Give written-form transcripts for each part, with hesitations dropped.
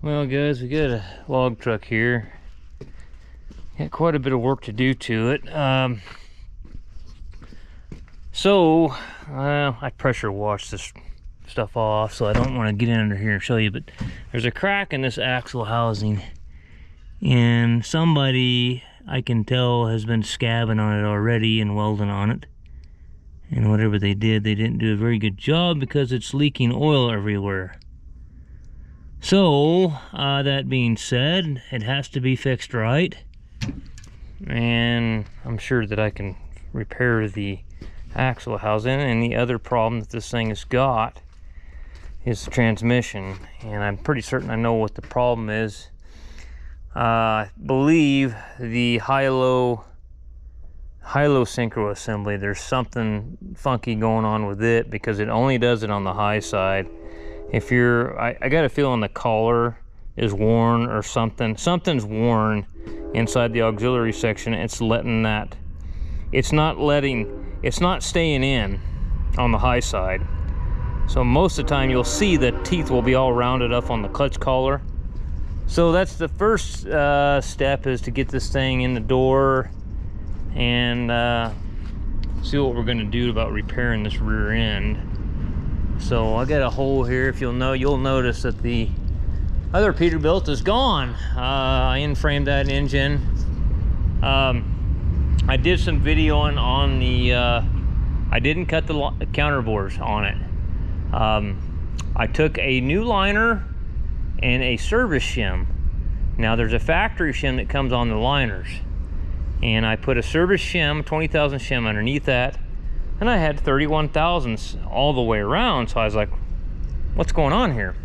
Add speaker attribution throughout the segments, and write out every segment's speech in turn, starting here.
Speaker 1: Well, guys, we got a log truck here. Got quite a bit of work to do to it. I pressure washed this stuff off, so I don't want to get in under here and show you, but there's a crack in this axle housing, and somebody, I can tell, has been scabbing on it already and welding on it. And whatever they did, they didn't do a very good job because it's leaking oil everywhere. So, that being said, it has to be fixed right. And I'm sure that I can repair the axle housing. And the other problem that this thing has got is the transmission. And I'm pretty certain I know what the problem is. I believe the high-low synchro assembly, there's something funky going on with it because it only does it on the high side. If you're, I got a feeling the collar is worn or something's worn inside the auxiliary section. It's letting that, it's not staying in on the high side. So most of the time you'll see the teeth will be all rounded up on the clutch collar. So that's the first step, is to get this thing in the door and see what we're going to do about repairing this rear end. So I got a hole here. If you'll notice that the other Peterbilt is gone. I in-framed that engine. I did some videoing on the I didn't cut the counterbores on it. I took a new liner and a service shim. Now there's a factory shim that comes on the liners, and I put a service shim, 20,000 shim underneath that, and I had 31 thousandths all the way around. So I was like, what's going on here?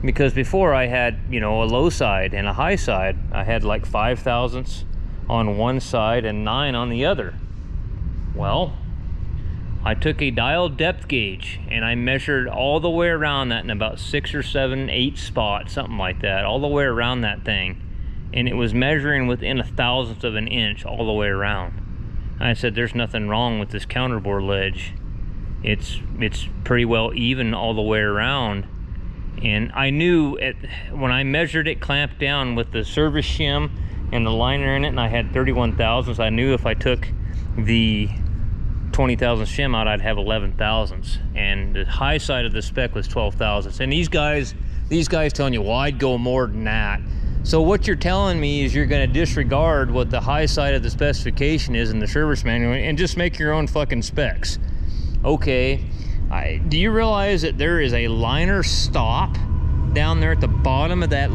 Speaker 1: Because before I had, a low side and a high side. I had like 5 thousandths on one side and 9 on the other. Well, I took a dial depth gauge and I measured all the way around that in about 6 or 7, 8 spots, something like that, all the way around that thing. And it was measuring within 1/1000th of an inch all the way around. I said, there's nothing wrong with this counterbore ledge. It's pretty well even all the way around. And I knew when I measured it clamped down with the service shim and the liner in it, and I had 31 thousandths, I knew if I took the 20,000 shim out, I'd have 11 thousandths. And the high side of the spec was 12 thousandths. And these guys telling you, well, I'd go more than that. So what you're telling me is you're going to disregard what the high side of the specification is in the service manual and just make your own fucking specs. Okay, do you realize that there is a liner stop down there at the bottom of that,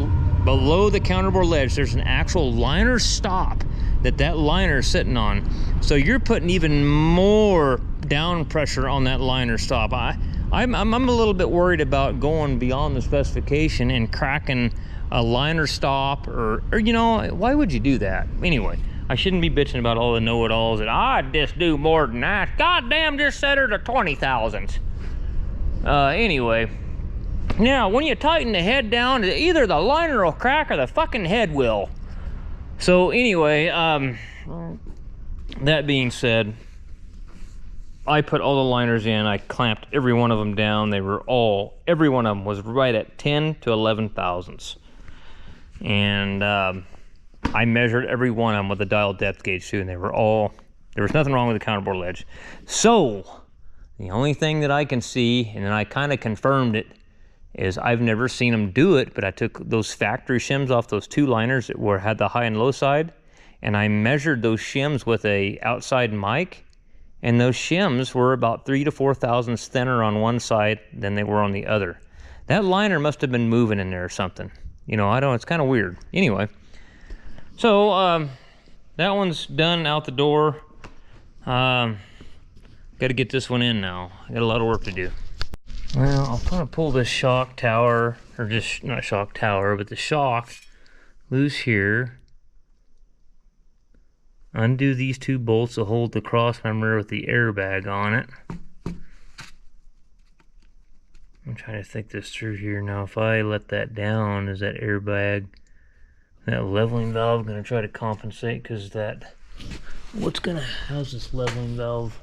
Speaker 1: below the counterbore ledge? There's an actual liner stop that liner is sitting on. So you're putting even more down pressure on that liner stop. I'm a little bit worried about going beyond the specification and cracking a liner stop, or why would you do that? Anyway, I shouldn't be bitching about all the know-it-alls that I'd just do more than that. Goddamn, just set her to 20 thousandths. Anyway, now when you tighten the head down, either the liner will crack or the fucking head will. So anyway, that being said, I put all the liners in. I clamped every one of them down. Every one of them was right at 10 to 11 thousandths. And I measured every one of them with a dial depth gauge too, and there was nothing wrong with the counterbore ledge. So the only thing that I can see, and then I kind of confirmed it, is I've never seen them do it, but I took those factory shims off those 2 liners that had the high and low side, and I measured those shims with a outside mic, and those shims were about 3 to 4 thousandths thinner on one side than they were on the other. That liner must have been moving in there or something. I don't, it's kind of weird. Anyway, so that one's done out the door. Got to get this one in now. I got a lot of work to do. Well, I'll kind of pull this shock tower, or just not shock tower, but the shock loose here. Undo these 2 bolts to hold the cross member with the airbag on it. I'm trying to think this through here now. If I let that down, is that airbag, that leveling valve going to try to compensate? Because how's this leveling valve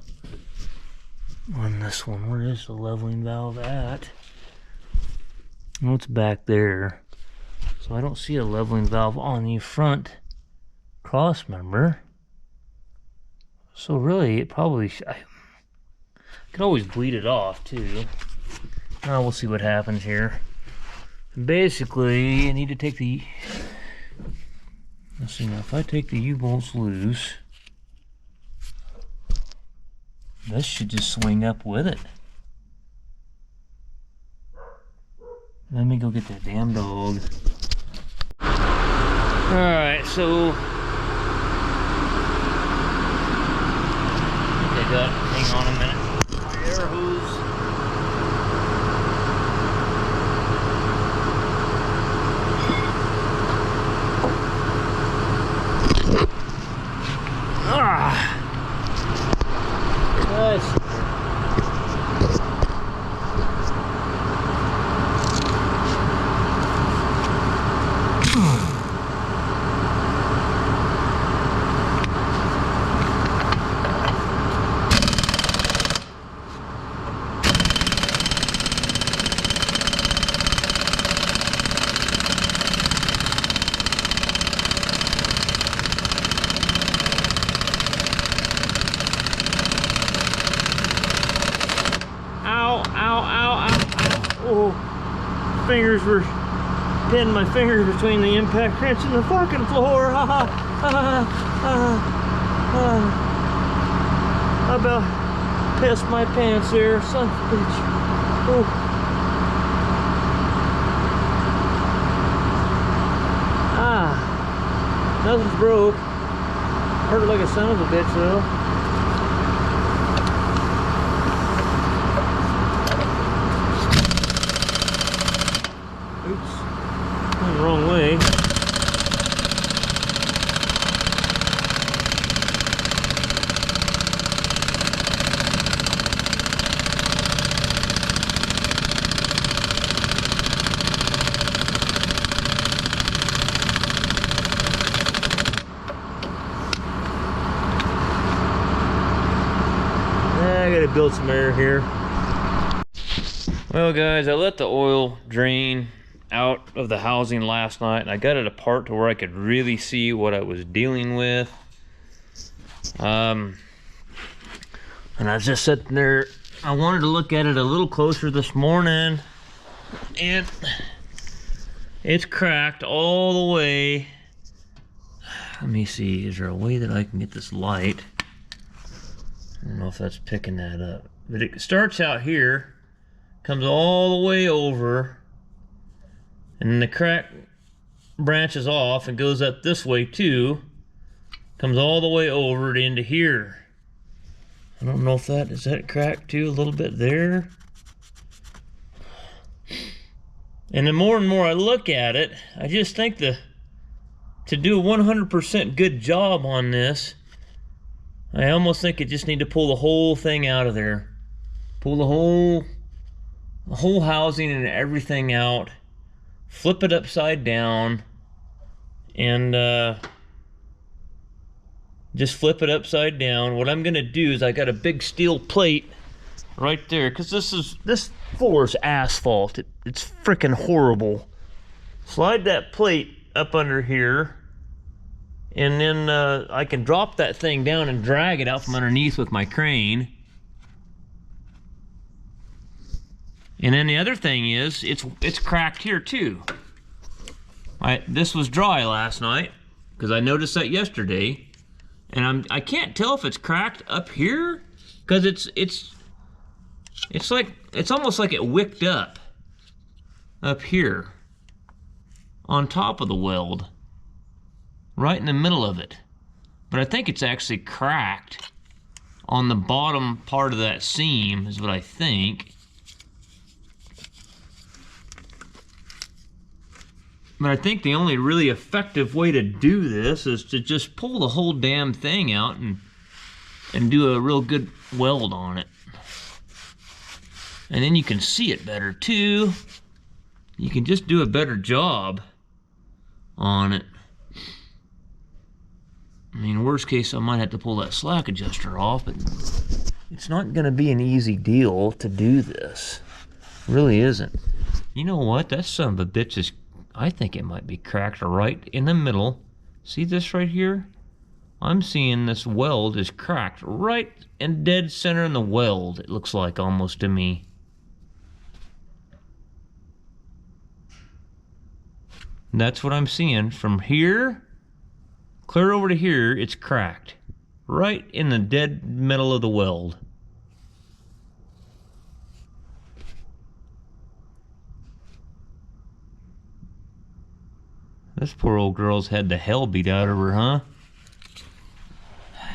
Speaker 1: on this one? Where is the leveling valve at? Well, it's back there. So I don't see a leveling valve on the front cross member. So really, it probably I could always bleed it off too. Now we'll see what happens here. Basically, I need to take the, let's see now, if I take the U-bolts loose, this should just swing up with it. Let me go get that damn dog. Alright, so I got, hang on a minute, my air hose. Fingers were pinning my fingers between the impact wrench and the fucking floor. I about pissed my pants there, son of a bitch. Oh. Nothing's broke. Hurt like a son of a bitch though. Wrong way. I gotta build some air here. Well guys, I let the oil drain out of the housing last night and I got it apart to where I could really see what I was dealing with. And I was just sitting there, I wanted to look at it a little closer this morning and it's cracked all the way. Let me see, is there a way that I can get this light? I don't know if that's picking that up, but it starts out here, comes all the way over, and then the crack branches off and goes up this way too. Comes all the way over into here. I don't know if that, is that cracked too a little bit there? And the more and more I look at it, I just think to do a 100% good job on this, I almost think I just need to pull the whole thing out of there. Pull the whole housing and everything out. Flip it upside down and just flip it upside down. What I'm gonna do is I got a big steel plate right there because this floor is asphalt. It's freaking horrible. Slide that plate up under here and then I can drop that thing down and drag it out from underneath with my crane. And then the other thing is, it's cracked here too. This was dry last night because I noticed that yesterday, and I can't tell if it's cracked up here because it's almost like it wicked up here on top of the weld, right in the middle of it. But I think it's actually cracked on the bottom part of that seam, is what I think. But I think the only really effective way to do this is to just pull the whole damn thing out and do a real good weld on it. And then you can see it better too. You can just do a better job on it. I mean, worst case, I might have to pull that slack adjuster off, but it's not gonna be an easy deal to do this. It really isn't. You know what? That son of a bitch is I think it might be cracked right in the middle. See this right here? I'm seeing this weld is cracked right in dead center in the weld, it looks like almost to me. That's what I'm seeing. From here, clear over to here, it's cracked. Right in the dead middle of the weld. This poor old girl's had the hell beat out of her, huh?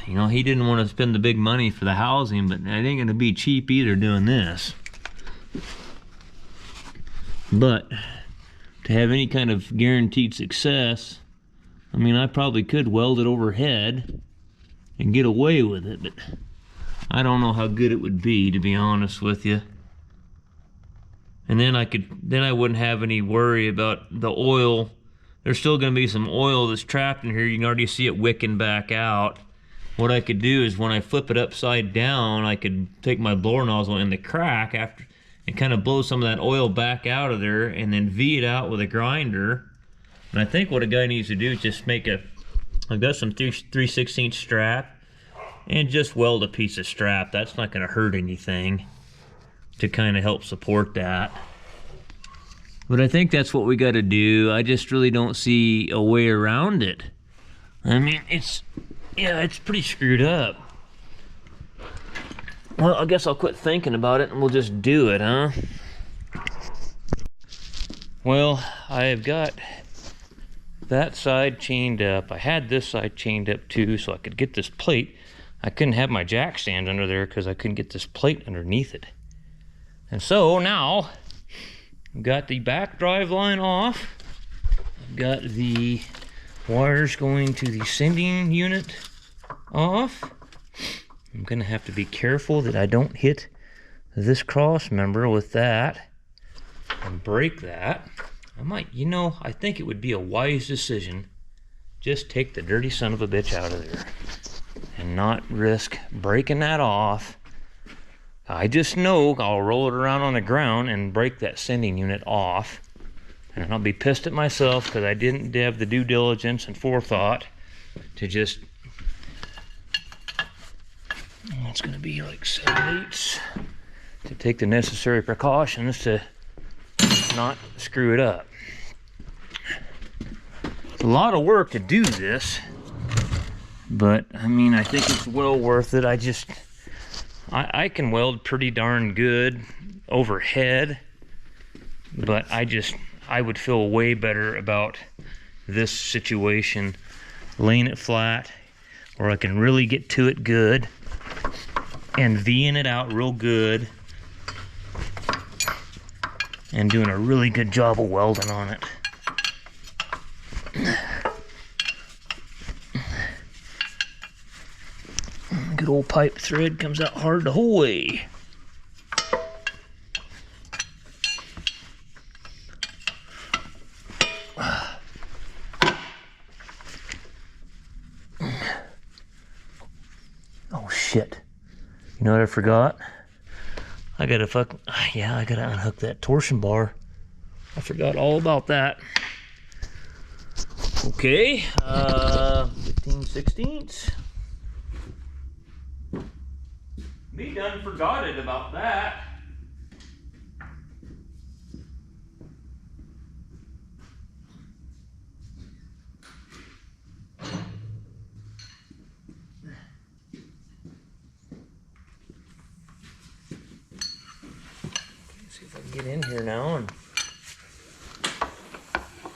Speaker 1: You know, he didn't want to spend the big money for the housing, but it ain't gonna be cheap either doing this. But to have any kind of guaranteed success, I mean, I probably could weld it overhead and get away with it, but I don't know how good it would be, to be honest with you. And then I wouldn't have any worry about the oil. There's still gonna be some oil that's trapped in here. You can already see it wicking back out. What I could do is when I flip it upside down, I could take my blower nozzle in the crack after and kind of blow some of that oil back out of there and then V it out with a grinder. And I think what a guy needs to do is just make I've got some 3/16 strap and just weld a piece of strap. That's not gonna hurt anything to kind of help support that. But I think that's what we gotta do. I just really don't see a way around it. I mean, it's pretty screwed up. Well, I guess I'll quit thinking about it and we'll just do it, huh? Well, I have got that side chained up. I had this side chained up too so I could get this plate. I couldn't have my jack stand under there because I couldn't get this plate underneath it. And so now, I've got the back drive line off. I've got the wires going to the sending unit off. I'm gonna have to be careful that I don't hit this cross member with that and break that. I might, you know, I think it would be a wise decision. Just take the dirty son of a bitch out of there and not risk breaking that off. I just know I'll roll it around on the ground and break that sending unit off. And I'll be pissed at myself because I didn't have the due diligence and forethought to just, it's gonna be like 7/8 to take the necessary precautions to not screw it up. It's a lot of work to do this, but I mean, I think it's well worth it. I can weld pretty darn good overhead, but I would feel way better about this situation, laying it flat where I can really get to it good and V'ing it out real good and doing a really good job of welding on it. Good old pipe thread comes out hard the whole way. Oh shit. You know what I forgot? I gotta unhook that torsion bar. I forgot all about that. Okay, 15/16. Me done forgot it about that. See if I can get in here now and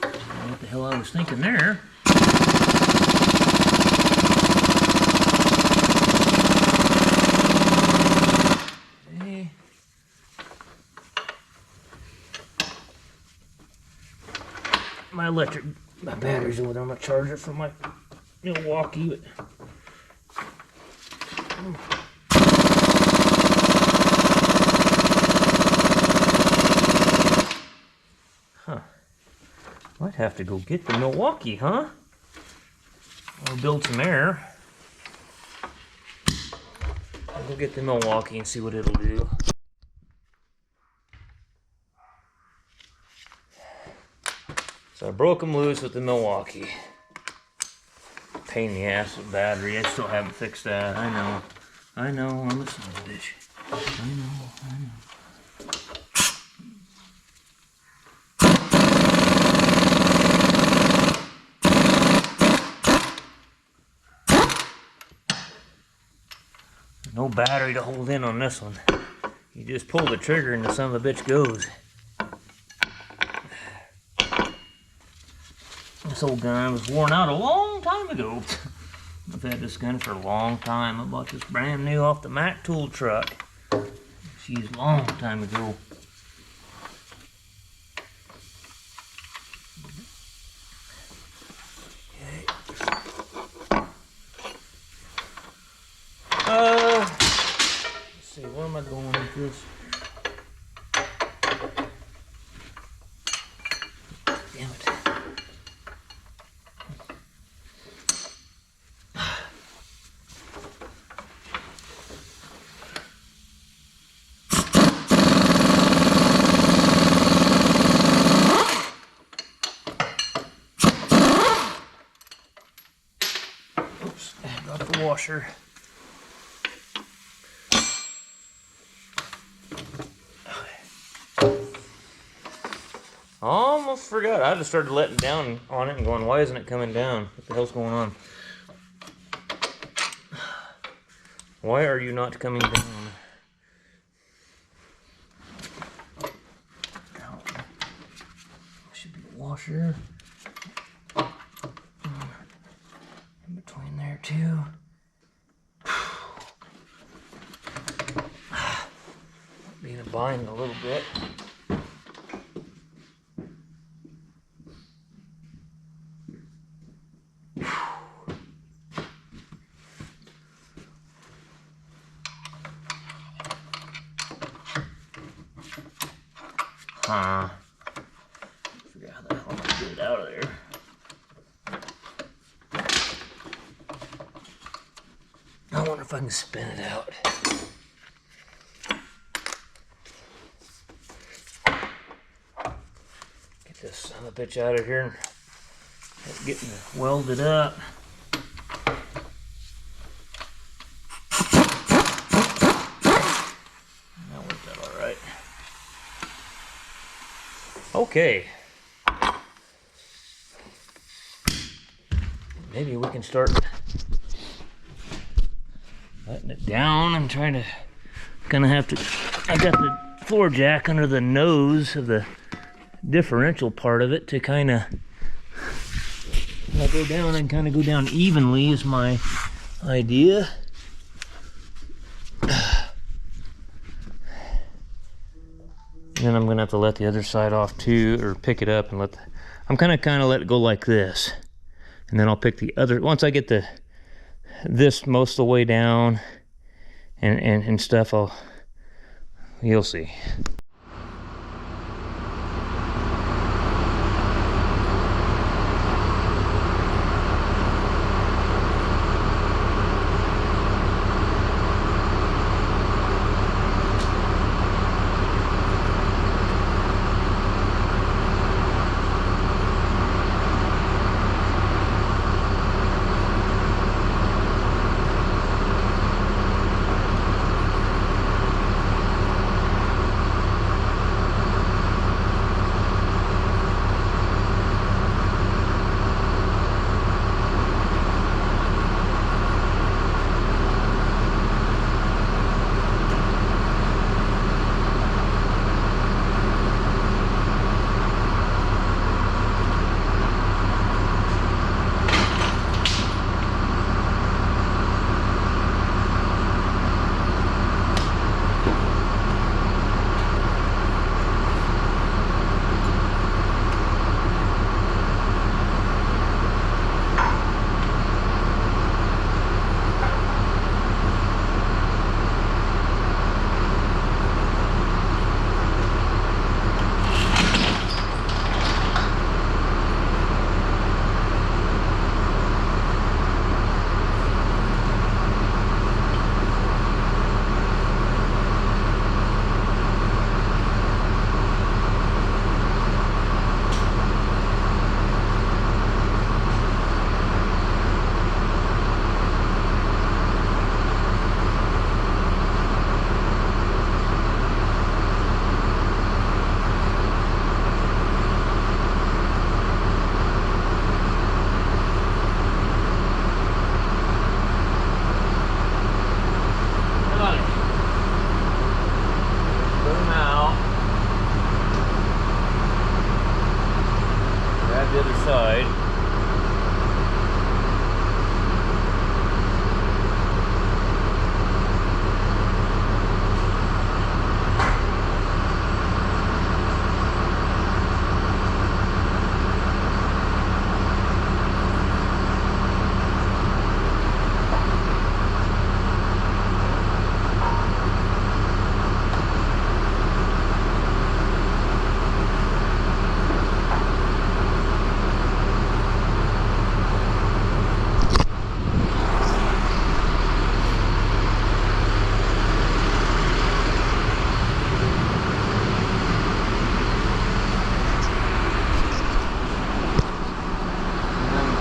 Speaker 1: I don't know what the hell I was thinking there. My battery's over there. I'm gonna charge it from my Milwaukee. But huh? Might have to go get the Milwaukee, huh? I'll build some air. I'll go get the Milwaukee and see what it'll do. So I broke them loose with the Milwaukee. Pain in the ass with battery. I still haven't fixed that. I know, I'm a son of a bitch. I know. No battery to hold in on this one. You just pull the trigger and the son of a bitch goes. This old gun was worn out a long time ago. I've had this gun for a long time. I bought this brand new off the Mac tool truck. She's a long time ago. Let's see, where am I going with this? Damn it. Oops, I got the washer. Almost forgot. I just started letting down on it and going, why isn't it coming down? What the hell's going on? Why are you not coming down? Should be a washer. In between there too. Being a bind a little bit. Figure out how the hell I'm gonna get it out of there. I wonder if I can spin it out. Get this son of a bitch out of here and getting it welded up. That worked out all right. Okay. Maybe we can start letting it down. I'm trying to, gonna have to, I got the floor jack under the nose of the differential part of it to kind of, when I go down, I can kind of go down evenly is my idea. And then I'm gonna have to let the other side off too, or pick it up and let the, I'm kind of let it go like this. And then I'll pick the other, once I get this most of the way down and stuff, you'll see. the other side.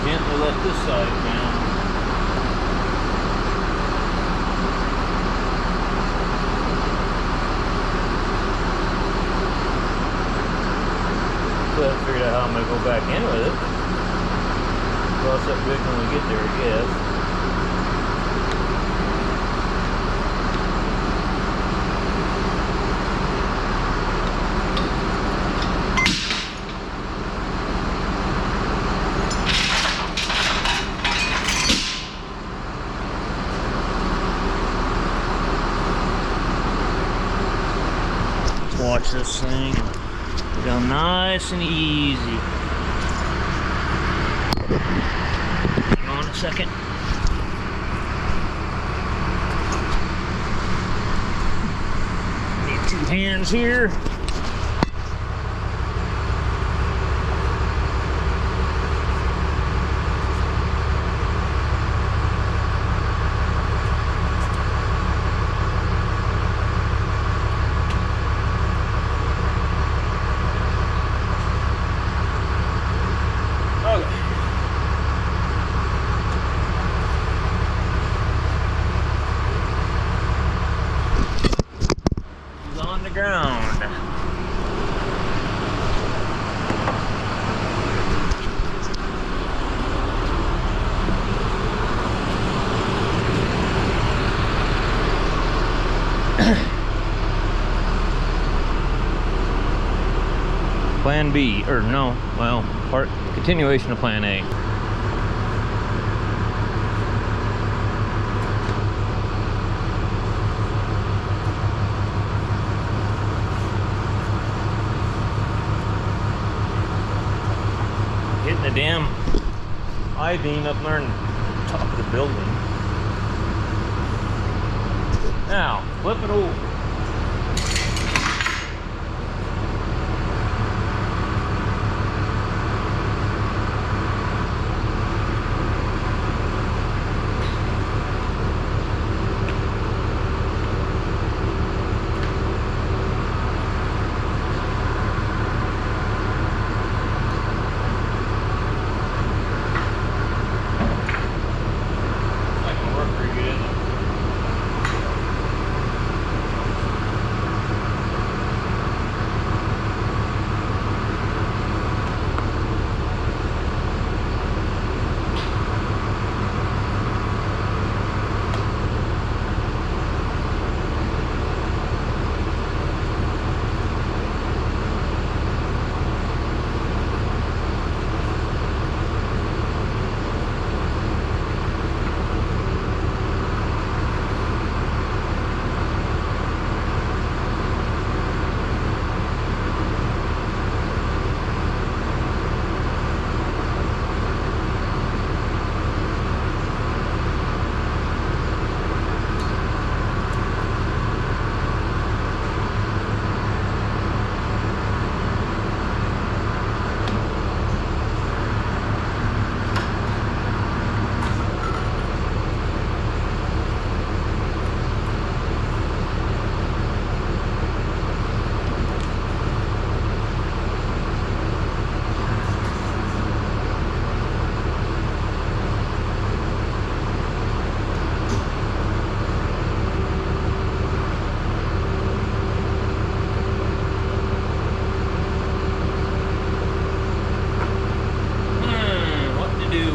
Speaker 1: Gently let this side down. So I figured out how I'm going to go back in with it. Cross that bridge when we get there, I guess. Watch this thing go down nice and easy. Hang on a second. Need 2 hands here. On the ground. Plan B, or no, well, continuation of Plan A. Hitting the damn I-beam up there on top of the building. Now, flip it over.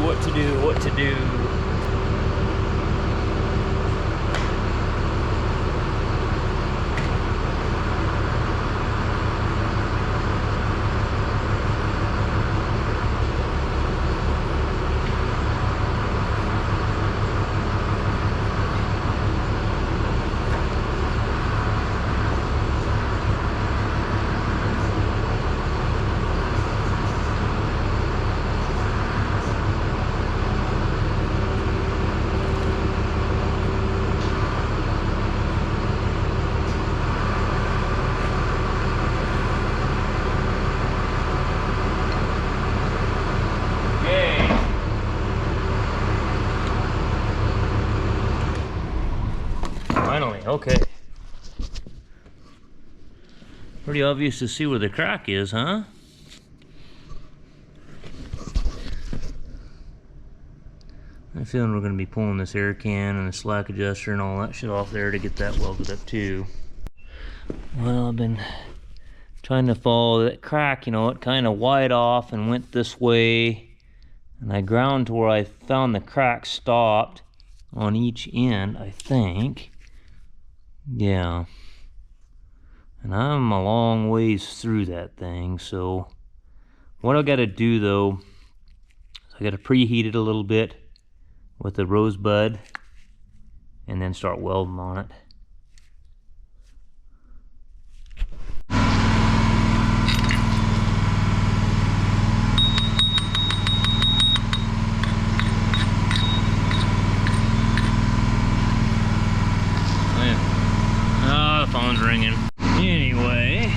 Speaker 1: What to do. Okay. Pretty obvious to see where the crack is, huh? I have a feeling we're going to be pulling this air can and the slack adjuster and all that shit off there to get that welded up too. Well, I've been trying to follow that crack, you know, it kind of wide off and went this way. And I ground to where I found the crack stopped on each end, I think. Yeah. And I'm a long ways through that thing, so what I got to do though, is I got to preheat it a little bit with the rosebud and then start welding on it. Oh, the phone's ringing. Anyway,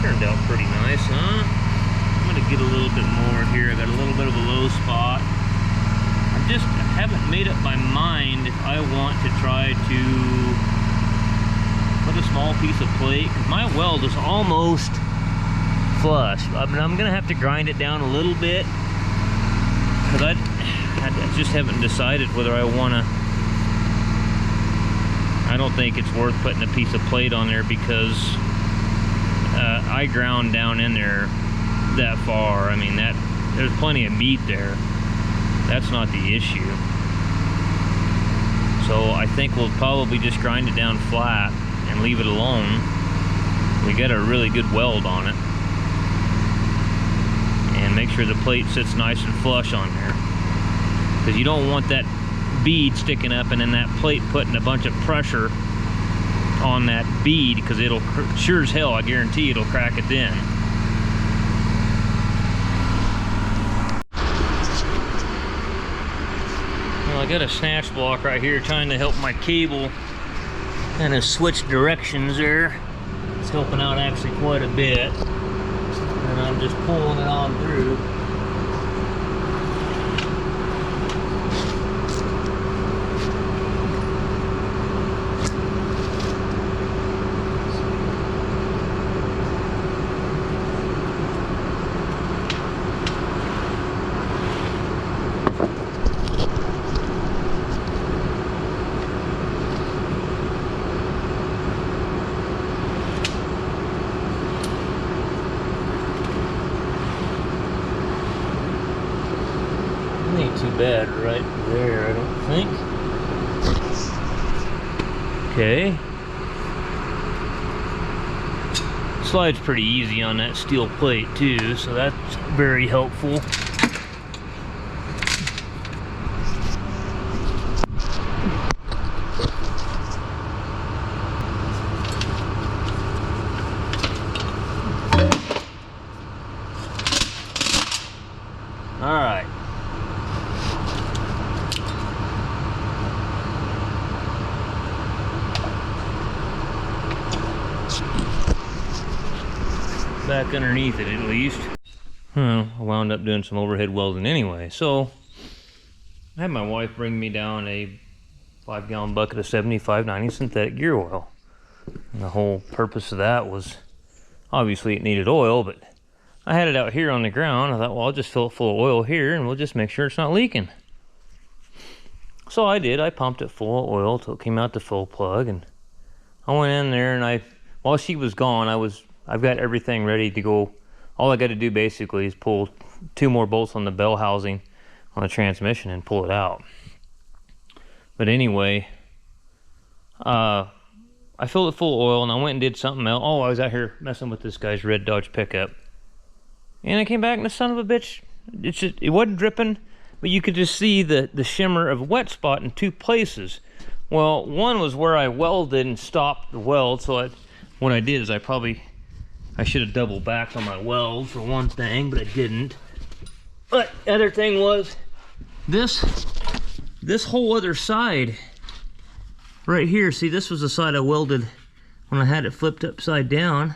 Speaker 1: turned out pretty nice, huh? I'm gonna get a little bit more here. I got a little bit of a low spot. I haven't made up my mind if I want to try to put a small piece of plate, because my weld is almost flush. I mean, I'm gonna have to grind it down a little bit, because I just haven't decided whether I want to. I don't think it's worth putting a piece of plate on there, because I ground down in there that far. I mean, there's plenty of meat there. That's not the issue. So I think we'll probably just grind it down flat and leave it alone. We got a really good weld on it. And make sure the plate sits nice and flush on there, because you don't want that bead sticking up and then that plate putting a bunch of pressure on that bead, because it'll, sure as hell, I guarantee it'll crack it then. Well, I got a snatch block right here trying to help my cable kind of switch directions there. It's helping out actually quite a bit, and I'm just pulling it on through. Ain't too bad right there, I don't think. Okay. Slides pretty easy on that steel plate too, so that's very helpful. All right. Back underneath it at least. I wound up doing some overhead welding anyway. So I had my wife bring me down a 5-gallon bucket of 75/90 synthetic gear oil. And the whole purpose of that was, obviously it needed oil, but I had it out here on the ground. I thought, well, I'll just fill it full of oil here and we'll just make sure it's not leaking. So I did. I pumped it full of oil till it came out the full plug, and I went in there, and while she was gone, I've got everything ready to go. All I got to do basically is pull 2 more bolts on the bell housing on the transmission and pull it out. But anyway, I filled it full of oil and I went and did something else. Oh, I was out here messing with this guy's red Dodge pickup. And I came back and the son of a bitch, it wasn't dripping, but you could just see the shimmer of a wet spot in 2 places. Well, one was where I welded and stopped the weld, so what I did is I should have doubled back on my weld for one thing, but I didn't. But the other thing was this whole other side right here. See, this was the side I welded when I had it flipped upside down.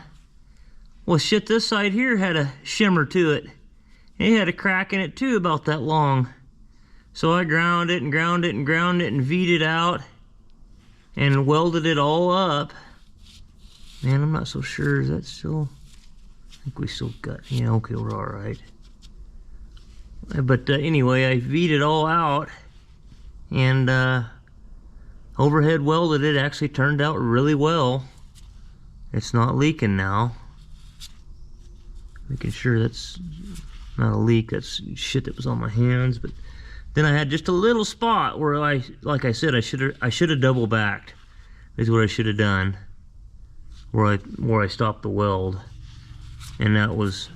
Speaker 1: Well, shit, this side here had a shimmer to it. It had a crack in it too, about that long. So I ground it and ground it and ground it and V'd it out and welded it all up. Man, I'm not so sure. Is that still? I think we still got. Yeah, okay, we're all right. But anyway, I V'd it all out and overhead welded it. Actually turned out really well. It's not leaking now. Making sure that's not a leak. That's shit that was on my hands. But then I had just a little spot where like I said, I should have double backed. Is what I should have done. Where I stopped the weld, and that was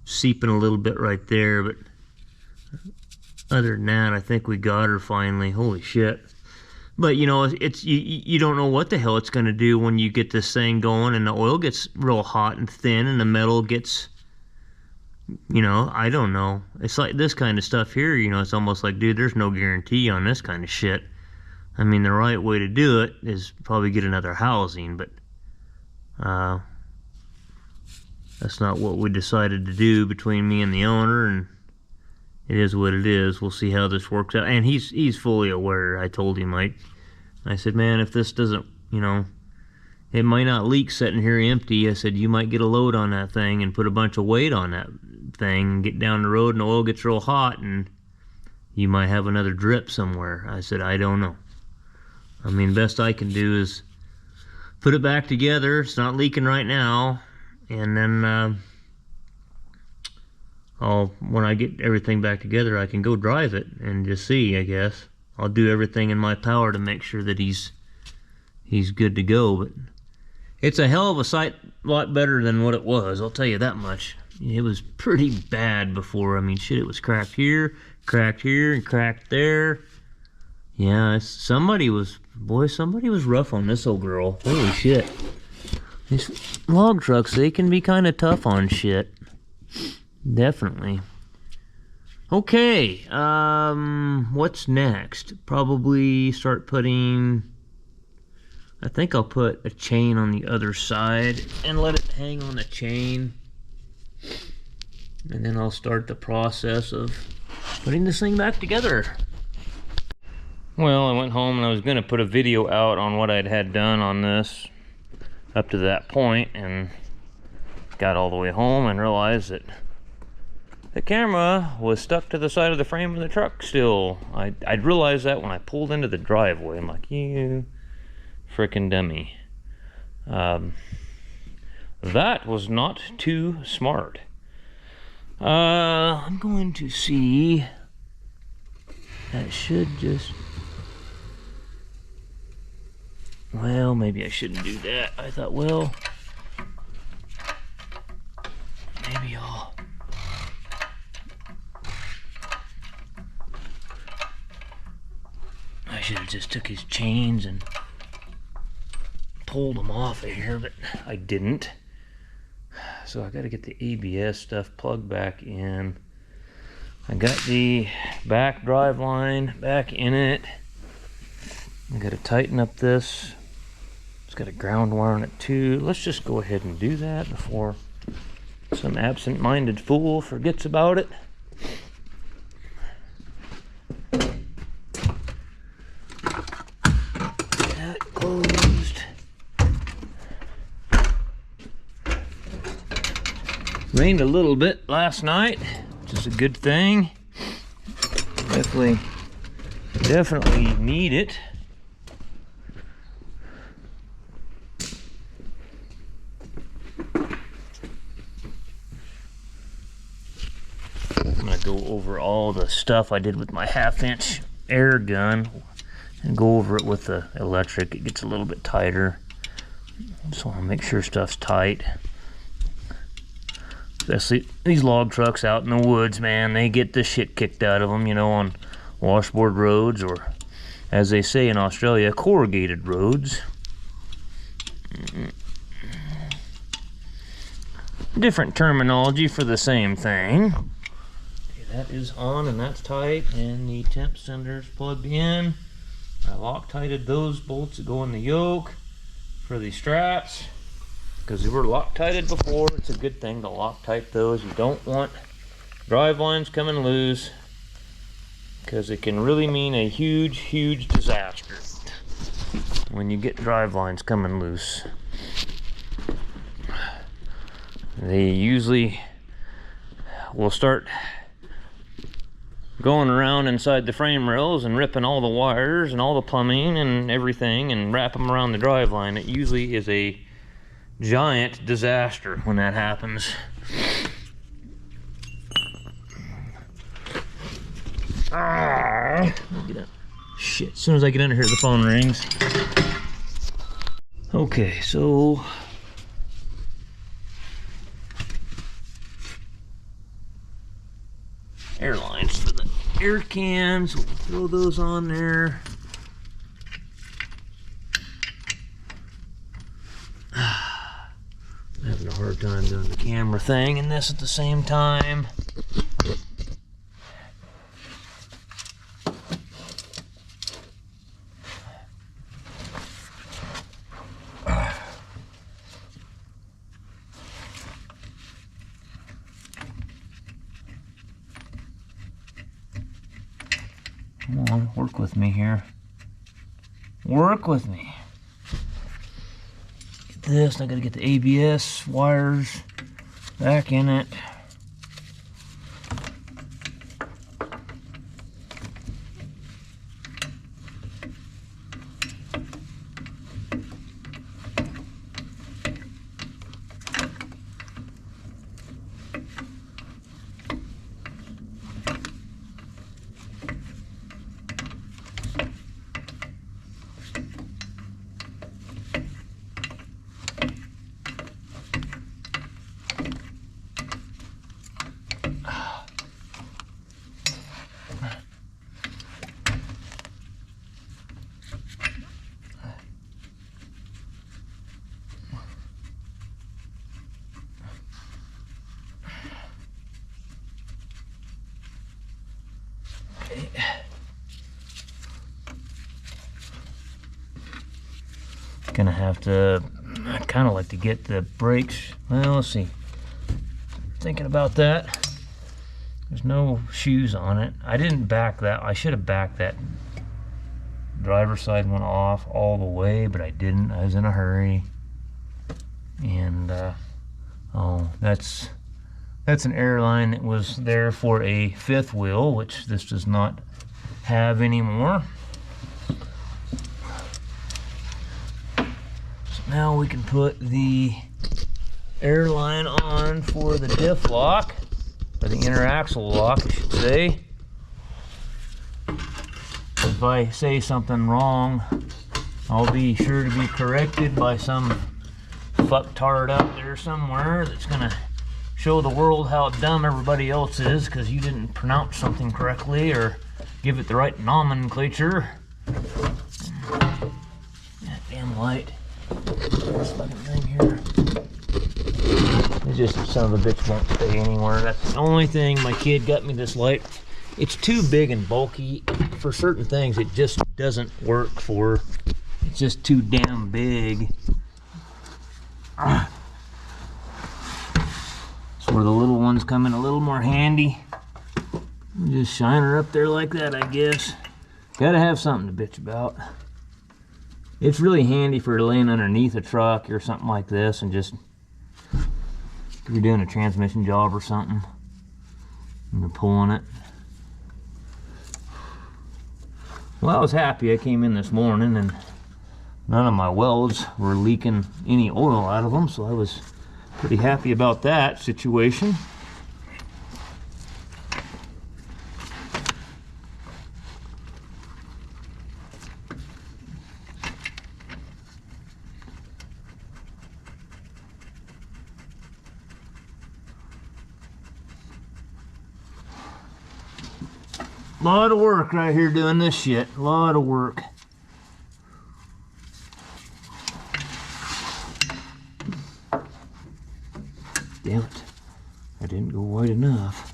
Speaker 1: seeping a little bit right there. But other than that, I think we got her finally. Holy shit! But you know, it's you don't know what the hell it's gonna do when you get this thing going, and the oil gets real hot and thin, and the metal gets. You know, I don't know. It's like this kind of stuff here, you know, it's almost like, dude, there's no guarantee on this kind of shit. I mean, the right way to do it is probably get another housing, but that's not what we decided to do between me and the owner, and it is what it is. We'll see how this works out. And he's fully aware. I told him, I said, man, if this doesn't, you know, it might not leak sitting here empty. I said, you might get a load on that thing and put a bunch of weight on that thing and get down the road and the oil gets real hot and you might have another drip somewhere. I said, I don't know. I mean, best I can do is put it back together. It's not leaking right now. And then when I get everything back together, I can go drive it and just see, I guess. I'll do everything in my power to make sure that he's good to go, but it's a hell of a sight, lot better than what it was, I'll tell you that much. It was pretty bad before. I mean, shit, it was cracked here, and cracked there. Yeah, somebody was rough on this old girl. Holy shit. These log trucks, they can be kind of tough on shit. Definitely. Okay, what's next? Probably start putting... I think I'll put a chain on the other side and let it hang on the chain. And then I'll start the process of putting this thing back together. Well, I went home and I was going to put a video out on what I'd had done on this up to that point, and got all the way home and realized that the camera was stuck to the side of the frame of the truck still. I'd realized that when I pulled into the driveway. I'm like, you frickin' dummy. That was not too smart. I'm going to see. That should just... Well, maybe I shouldn't do that. I thought, well, maybe I should have just took his chains and pulled them off of here, but I didn't. So I got to get the ABS stuff plugged back in. I got the back drive line back in it. I got to tighten up this. It's got a ground wire on it too. Let's just go ahead and do that before some absent-minded fool forgets about it. That closed. Rained a little bit last night, which is a good thing. Definitely need it. I'm gonna go over all the stuff I did with my 1/2-inch air gun and go over it with the electric. It gets a little bit tighter. Just want to make sure stuff's tight. Especially these log trucks out in the woods, man, they get the shit kicked out of them, you know, on washboard roads, or as they say in Australia, corrugated roads. Different terminology for the same thing. Okay, that is on and that's tight, and the temp sender's plugged in. I Loctited those bolts that go in the yoke for the straps, because they were Loctited before. It's a good thing to Loctite those. You don't want drive lines coming loose. because it can really mean a huge, huge disaster when you get drive lines coming loose. They usually will start going around inside the frame rails and ripping all the wires and all the plumbing and everything and wrap them around the drive line. It usually is a giant disaster when that happens. Shit, as soon as I get under here, the phone rings. Okay, so air lines for the air cans. We'll throw those on there. I'm having a hard time doing the camera thing and this at the same time. Come on, work with me here. Work with me. Get this, I gotta get the ABS wires back in it. Gonna have to, I'd kind of like to get the brakes. Well, let's see. Thinking about that. There's no shoes on it. I didn't back that. I should have backed that driver's side one off all the way, but I didn't. I was in a hurry. And oh, that's an airline that was there for a fifth wheel, which this does not have anymore. So now we can put the airline on for the diff lock, or the inner axle lock, I should say. If I say something wrong, I'll be sure to be corrected by some fucktard out there somewhere that's gonna show the world how dumb everybody else is because you didn't pronounce something correctly or give it the right nomenclature. That damn light. This fucking thing here. It just, son of a bitch won't stay anywhere. That's the only thing. My kid got me this light. It's too big and bulky for certain things. It just doesn't work for. It's just too damn big. So where the little ones come in a little more handy. Just shine her up there like that, I guess. Gotta have something to bitch about. It's really handy for laying underneath a truck or something like this, and just if you're doing a transmission job or something and you're pulling it. Well, I was happy. I came in this morning and none of my welds were leaking any oil out of them, so I was pretty happy about that situation. A lot of work right here doing this shit. A lot of work. Damn it. I didn't go wide enough.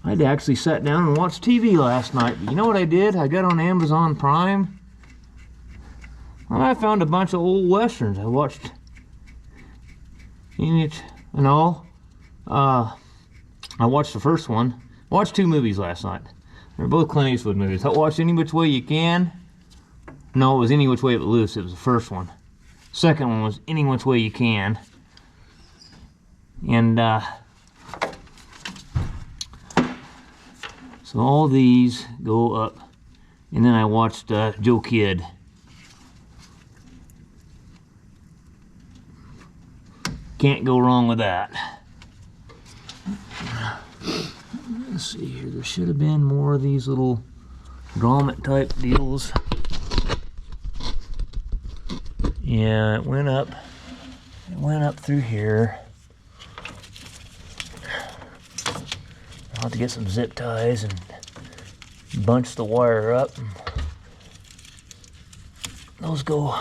Speaker 1: I'd actually sat down and watched TV last night, but you know what I did? I got on Amazon Prime. Well, I found a bunch of old westerns. I watched in it and all. I watched the first one. I watched 2 movies last night. They're both Clint Eastwood movies. I watched Any Which Way You Can. No, it was Any Which Way But Loose. It was the first one. Second one was Any Which Way You Can. And so all these go up. And then I watched Joe Kidd. Can't go wrong with that. Let's see here. There should have been more of these little grommet type deals. Yeah, it went up. It went up through here. I'll have to get some zip ties and bunch the wire up. Those go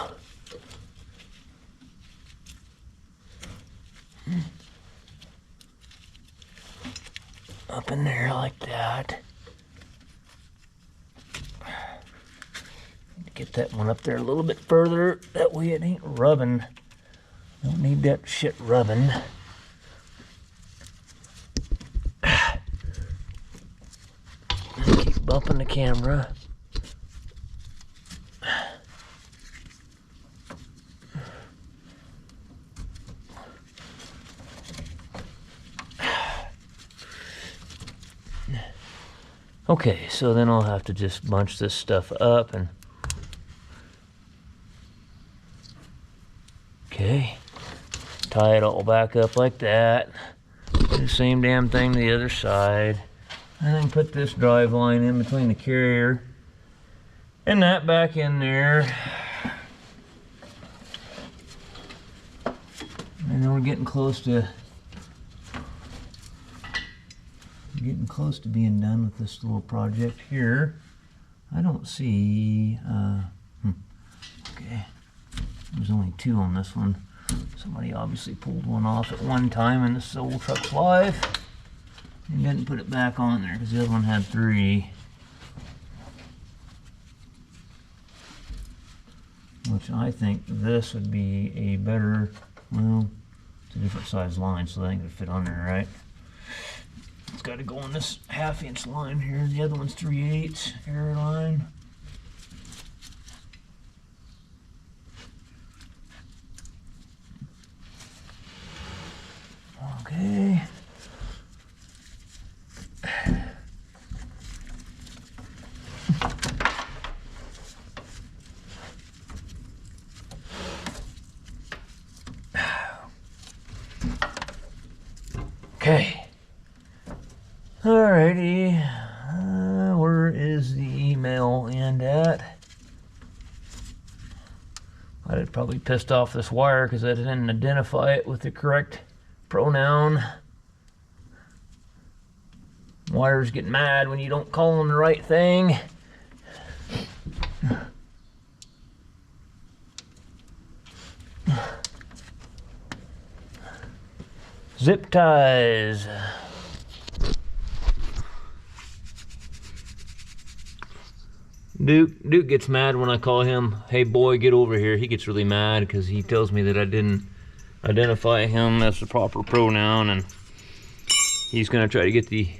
Speaker 1: up in there like that. Need to get that one up there a little bit further. That way it ain't rubbing. Don't need that shit rubbing. Keep bumping the camera. Okay, so then I'll have to just bunch this stuff up and okay, tie it all back up like that. Do the same damn thing to the other side. And then put this drive line in between the carrier and that back in there. And then we're getting close to being done with this little project here. I don't see, okay, there's only 2 on this one. Somebody obviously pulled one off at one time in this old truck's life and didn't put it back on there because the other one had 3. Which I think this would be a better, well, it's a different size line, so I think it would fit on there, right? It's got to go on this 1/2 inch line here. The other one's 3/8 air line. Okay. Okay. Alrighty, where is the email end at? I'd probably pissed off this wire because I didn't identify it with the correct pronoun. Wires get mad when you don't call them the right thing. Zip ties. Duke gets mad when I call him, hey boy, get over here. He gets really mad because he tells me that I didn't identify him as the proper pronoun, and he's gonna try to get the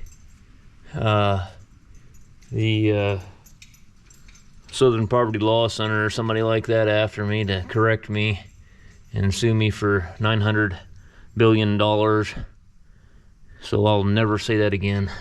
Speaker 1: Southern Poverty Law Center or somebody like that after me to correct me and sue me for $900 billion. So I'll never say that again.